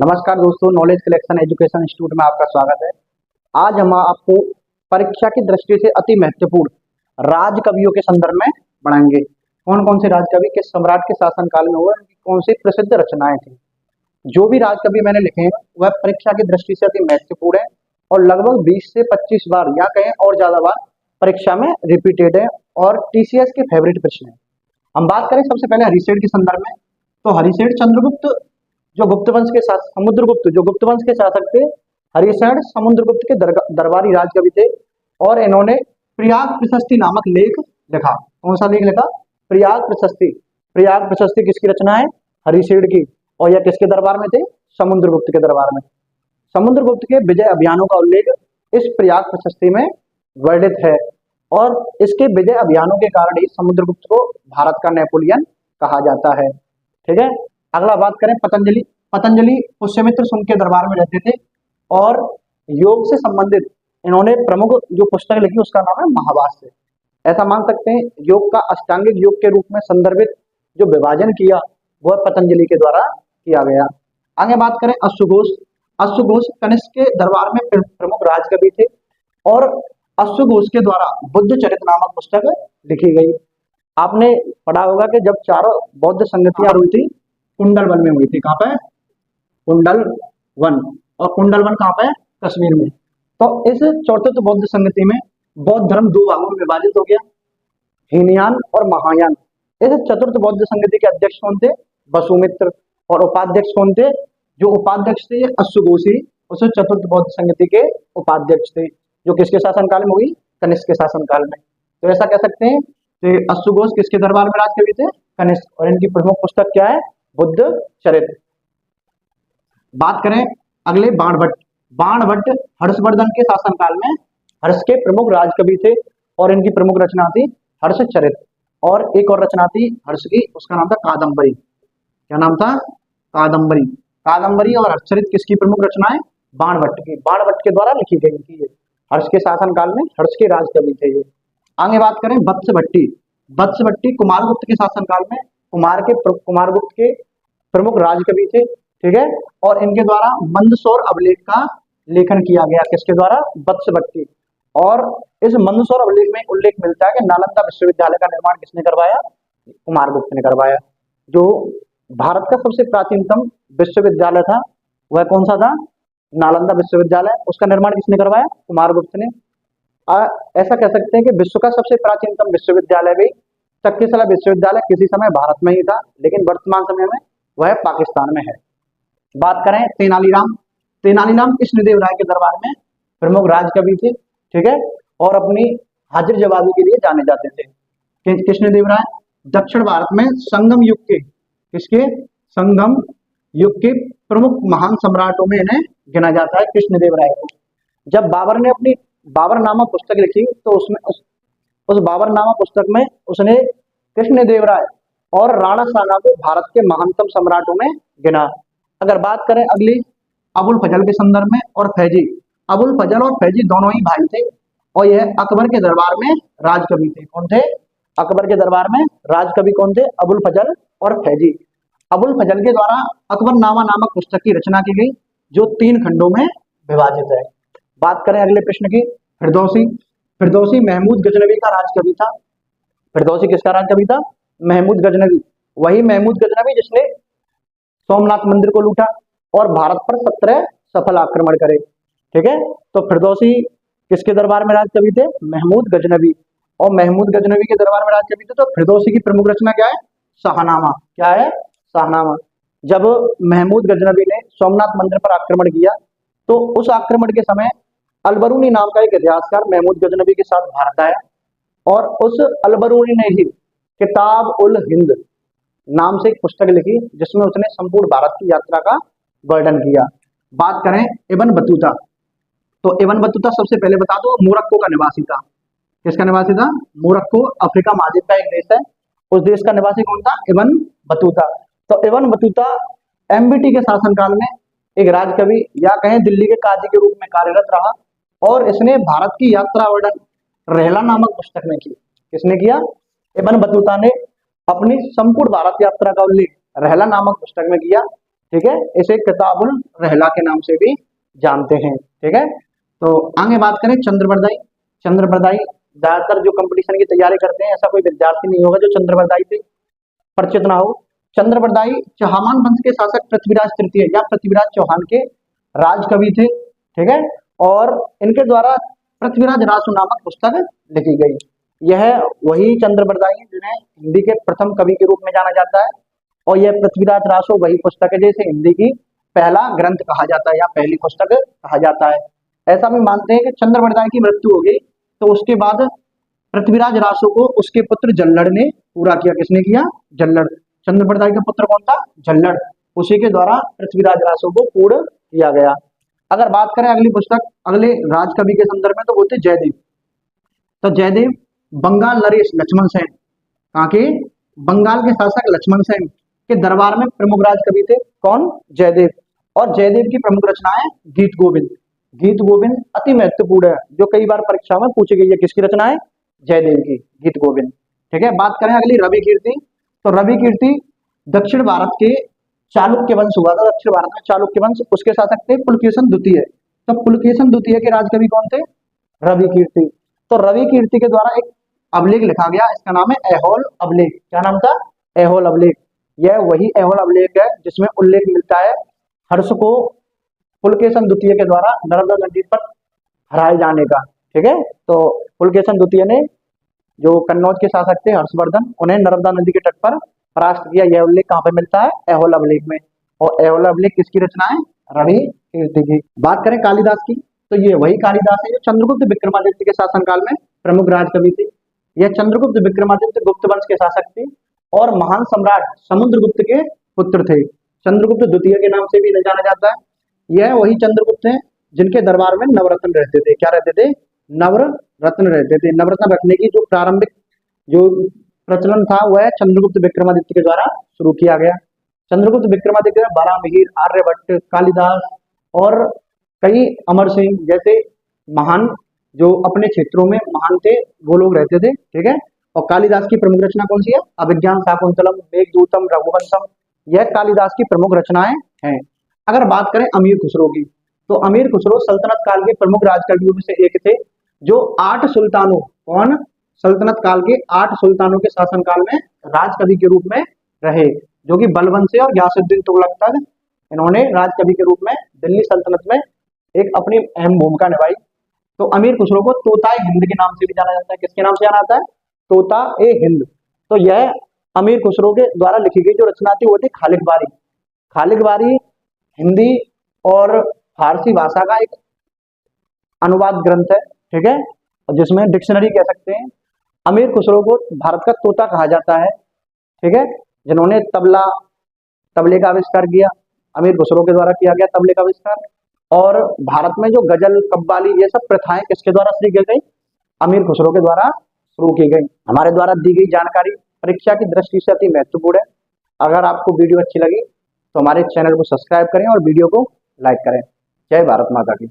नमस्कार दोस्तों, knowledge collection education institute में आपका स्वागत है। आज हम आपको परीक्षा की दृष्टि से अति महत्वपूर्ण राजकवियों के संदर्भ में पढ़ाएंगे। कौन कौन से राजकवि किस सम्राट के शासनकाल में हुए, उनकी कौन सी प्रसिद्ध रचनाएं थी। जो भी राजकवि मैंने लिखे हैं वह परीक्षा की दृष्टि से अति महत्वपूर्ण है और लगभग 20 से 25 बार या कहें और ज्यादा बार परीक्षा में रिपीटेड है और टीसीएस के फेवरेट प्रश्न है। हम बात करें सबसे पहले हरिशेन के संदर्भ में, तो हरिशेन चंद्रगुप्त जो गुप्त वंश के साथ समुद्रगुप्त जो गुप्त वंश के शासक थे, हरिशेन समुद्रगुप्त के दरबारी राजकवि थे और इन्होंने प्रयाग प्रशस्ति नामक लेख लिखा। कौन सा लेख लिखा? प्रयाग प्रशस्ति। प्रयाग प्रशस्ति किसकी रचना है? हरिशेन की। और यह किसके दरबार में थे? समुद्रगुप्त के दरबार में। समुद्रगुप्त के विजय अभियानों का उल्लेख इस प्रयाग प्रशस्ति में वर्णित है और इसके विजय अभियानों के कारण ही समुद्रगुप्त को भारत का नेपोलियन कहा जाता है। ठीक है। अगला बात करें पतंजलि। पतंजलि पुष्यमित्र शुंग के दरबार में रहते थे और योग से संबंधित इन्होंने प्रमुख जो पुस्तक लिखी उसका नाम है महाभाष्य। ऐसा मान सकते हैं योग का अष्टांगिक योग के रूप में संदर्भित जो विभाजन किया वह पतंजलि के द्वारा किया गया। आगे बात करें अश्वघोष। अश्वघोष कनिष्क के दरबार में प्रमुख राजकवि थे और अश्वघोष के द्वारा बुद्ध चरित नामक पुस्तक लिखी गई। आपने पढ़ा होगा कि जब चारों बौद्ध संगतियां हुई थी कुंडलवन में हुई थी। कहाँ पे? कुंडलवन। और कुंडलवन कहाँ पे? कश्मीर में। तो इस चौथे बौद्ध संगति में बौद्ध धर्म दो भागों में विभाजित हो गया, हीनयान और महायान। इस चतुर्थ बौद्ध संगति के अध्यक्ष कौन थे? वसुमित्र। और उपाध्यक्ष कौन थे? जो उपाध्यक्ष थे अश्वघोषी उस चतुर्थ बौद्ध संगति के उपाध्यक्ष थे, जो किसके शासनकाल में हुई? कनिष्क के शासनकाल में। तो ऐसा कह सकते हैं कि अश्वघोष किसके दरबार में राजकवि थे? कनिष्क। और इनकी प्रमुख पुस्तक क्या है? बुद्ध चरित्र। बात करें अगले बाणभट्ट। बाणभट्ट हर्षवर्धन के शासनकाल में हर्ष के प्रमुख राजकवि थे और इनकी प्रमुख रचना थी हर्षचरित। और एक और रचना थी हर्ष की, उसका नाम था कादम्बरी। क्या नाम था? कादम्बरी। कादम्बरी और हर्षचरित किसकी प्रमुख रचना है? बाणभट्ट की। बाणभट्ट के द्वारा लिखी गई थी। हर्ष के शासनकाल में हर्ष के राजकवि थे ये। आगे बात करें वत्सभट्टी। वत्सभट्टी कुमारगुप्त के शासनकाल में कुमारगुप्त के प्रमुख राजकवि थे। ठीक है। और इनके द्वारा मंदसौर अभिलेख का लेखन किया गया। किसके द्वारा? वत्सभट्टी। और इस मंदसौर अभिलेख में उल्लेख मिलता है कि नालंदा विश्वविद्यालय का निर्माण किसने करवाया? कुमारगुप्त ने करवाया। जो भारत का सबसे प्राचीनतम विश्वविद्यालय था वह कौन सा था? नालंदा विश्वविद्यालय। उसका निर्माण किसने करवाया? कुमारगुप्त ने। ऐसा कह सकते हैं कि विश्व का सबसे प्राचीनतम विश्वविद्यालय भी तक्षशिला विश्वविद्यालय किसी समय भारत में ही था, लेकिन वर्तमान समय में वह पाकिस्तान में है। बात करें तेनालीराम। तेनालीराम कृष्णदेव राय के दरबार में प्रमुख राजकवि थे। ठीक है। और अपनी हाजिर जवाबी के लिए जाने जाते थे। कृष्णदेव राय दक्षिण भारत में संगम युग के किसके? संगम युग के प्रमुख महान सम्राटों में इन्हें गिना जाता है, कृष्णदेव राय को। जब बाबर ने अपनी बाबरनामा पुस्तक लिखी तो उसमें उस बाबरनामा पुस्तक में उसने कृष्णदेव राय और राणा साना को भारत के महानतम सम्राटों में गिना। अगर बात करें अगली अबुल फजल के संदर्भ में और फैजी। अबुल फजल और फैजी दोनों ही भाई थे और यह अकबर के दरबार में राजकवि थे। कौन थे? अकबर के दरबार में राजकवि कौन थे? अबुल फजल और फैजी। अबुल फजल के द्वारा अकबरनामा नामक पुस्तक की रचना की गई जो 3 खंडों में विभाजित है। बात करें अगले प्रश्न की, फिरदौसी। फिरदौसी महमूद गजनवी का राजकवि था। फिरदौसी किसका राजकवि था? महमूद गजनवी। वही महमूद गजनवी जिसने सोमनाथ मंदिर को लूटा और भारत पर 17 सफल आक्रमण करे। ठीक है। तो फिरदौसी किसके दरबार में राजकवि थे? महमूद गजनवी। और महमूद गजनवी के दरबार में राजकवि थे। तो फिरदौसी की प्रमुख रचना क्या है? शाहनामा। क्या है? शाहनामा। जब महमूद गजनवी ने सोमनाथ मंदिर पर आक्रमण किया तो उस आक्रमण के समय अलबरूनी नाम का एक इतिहासकार महमूद गजनवी के साथ भारत आया और उस अलबरूनी ने ही किताब उल हिंद नाम से एक पुस्तक लिखी जिसमें उसने संपूर्ण भारत की यात्रा का वर्णन किया। बात करें इब्न बतूता। तो इब्न बतूता सबसे पहले बता दो मोरक्को का निवासी था। किसका निवासी था? मोरक्को अफ्रीका महाद्वीप का एक देश है। उस देश का निवासी कौन था? Ibn Battuta. तो इब्न बतूता एमबीटी के शासनकाल में एक राजकवि या कहें दिल्ली के काजी के रूप में कार्यरत रहा और इसने भारत की यात्रा वर्णन रहला नामक पुस्तक में की। किसने किया? इब्न बतूता ने अपनी संपूर्ण भारत यात्रा का उल्लेख रहला नामक पुस्तक में किया ठीक है, इसे किताबुल रहला के नाम से भी जानते हैं। ठीक है, तो आगे बात करें चंद्रबरदाई। चंद्रबरदाई ज्यादातर जो कंपटीशन की तैयारी करते हैं, ऐसा कोई विद्यार्थी नहीं होगा जो चंद्रबरदाई से परिचित ना हो। चंद्रबरदाई चौहान वंश के शासक पृथ्वीराज तृतीय या पृथ्वीराज चौहान के राजकवि थे। ठीक है, और इनके द्वारा पृथ्वीराज रासो नामक पुस्तक लिखी गई। यह वही चंद्रबरदाई है जिन्हें हिंदी के प्रथम कवि के रूप में जाना जाता है, और यह पृथ्वीराज रासो वही पुस्तक है जिसे हिंदी की पहला ग्रंथ कहा जाता है या पहली पुस्तक कहा जाता है। ऐसा भी मानते हैं कि चंद्रबरदाई की मृत्यु हो गई तो उसके बाद पृथ्वीराज रासो को उसके पुत्र जल्लड़ ने पूरा किया। किसने किया? जल्लड़। चंद्रबरदाई का पुत्र कौन था? जल्लड़। उसी के द्वारा पृथ्वीराज रासो को पूर्ण किया गया। अगर बात करें अगली पुस्तक, अगले राजकवि के संदर्भ में, तो वो थे जयदेव। तो जयदेव बंगाल नरेश लक्ष्मण सेन, कहाँ के? बंगाल के शासक लक्ष्मण सेन के दरबार में प्रमुख राजकवि थे। कौन? जयदेव। और जयदेव की प्रमुख रचनाएं गीत गोविंद। गीत गोविंद अति महत्वपूर्ण है, जो कई बार परीक्षा में पूछी गई है। किसकी रचना है? जयदेव की, गीत गोविंद। ठीक है, बात करें अगली रवि कीर्ति। तो रवि कीर्ति दक्षिण भारत के चालुक्य वंश हुआ था, दक्षिण भारत में चालुक्य वंश, उसके शासक थे पुलकेशन द्वितीय। तो पुलकेशन द्वितीय के राजकवि कौन थे? रवि कीर्ति। तो रवि कीर्ति के द्वारा एक अभिलेख लिखा गया, इसका नाम है ऐहोल अभिलेख। क्या नाम था? ऐहोल अभिलेख। यह वही ऐहोल अभिलेख है जिसमें उल्लेख मिलता है हर्ष को पुलकेशन द्वितीय के द्वारा नर्मदा नदी पर हराए जाने का। ठीक है, तो पुलकेशन द्वितीय ने, जो कन्नौज के शासक थे हर्षवर्धन, उन्हें नर्मदा नदी के तट पर परास्त किया। यह उल्लेख कहाँ पे मिलता है? ऐहोल अभिलेख में। और ऐहोल अभिलेख किसकी रचना है? रवि कीर्ति की। बात करें कालिदास की, तो ये वही कालिदास है जो चंद्रगुप्त विक्रमादित्य के शासनकाल में प्रमुख राजकवि थे। यह चंद्रगुप्त विक्रमादित्य गुप्त वंश के शासक थे और महान सम्राट समुद्रगुप्त के पुत्र थे। चंद्रगुप्त द्वितीय के नाम से भी जाना जाता है। यह वही चंद्रगुप्त हैं जिनके दरबार में नवरत्न रहते थे। क्या रहते थे? नवरत्न रहते थे। नवरत्न रखने की जो प्रारंभिक जो प्रचलन था वह चंद्रगुप्त विक्रमादित्य के द्वारा शुरू किया गया। चंद्रगुप्त विक्रमादित्य बारामिहिर, आर्यभट्ट, कालिदास और कई अमर सिंह जैसे महान जो अपने क्षेत्रों में महान थे वो लोग रहते थे। ठीक है, और कालिदास की प्रमुख रचना कौन सी है? अभिज्ञान शाकुंतलम, मेघदूतम, रघुवंशम, यह कालिदास की प्रमुख रचनाएं हैं। अगर बात करें अमीर खुसरो की, तो अमीर खुसरो सल्तनत काल के प्रमुख राजकवियों में से एक थे, जो 8 सुल्तानों, कौन? सल्तनत काल के 8 सुल्तानों के शासनकाल में राजकवि के रूप में रहे, जो कि बलबन से और गयासुद्दीन तुगलक तक इन्होंने राजकवि के रूप में दिल्ली सल्तनत में एक अपनी अहम भूमिका निभाई। तो अमीर खुसरो को तोता ए हिंद के नाम से भी जाना जाता है। किसके नाम से जाना जाता है? तोता ए हिंद। तो यह अमीर खुसरो के द्वारा लिखी गई जो रचना थी वो थी खालिक बारी। खालिक बारी हिंदी और फारसी भाषा का एक अनुवाद ग्रंथ है। ठीक है, और जिसमें डिक्शनरी कह सकते हैं। अमीर खुसरो को भारत का तोता कहा जाता है। ठीक है, जिन्होंने तबले का आविष्कार किया, अमीर खुसरो के द्वारा किया गया तबले का आविष्कार। और भारत में जो गजल, कव्वाली, ये सब प्रथाएं किसके द्वारा शुरू की गई? अमीर खुसरो के द्वारा शुरू की गई। हमारे द्वारा दी गई जानकारी परीक्षा की दृष्टि से अति महत्वपूर्ण है। अगर आपको वीडियो अच्छी लगी तो हमारे चैनल को सब्सक्राइब करें और वीडियो को लाइक करें। जय भारत माता की।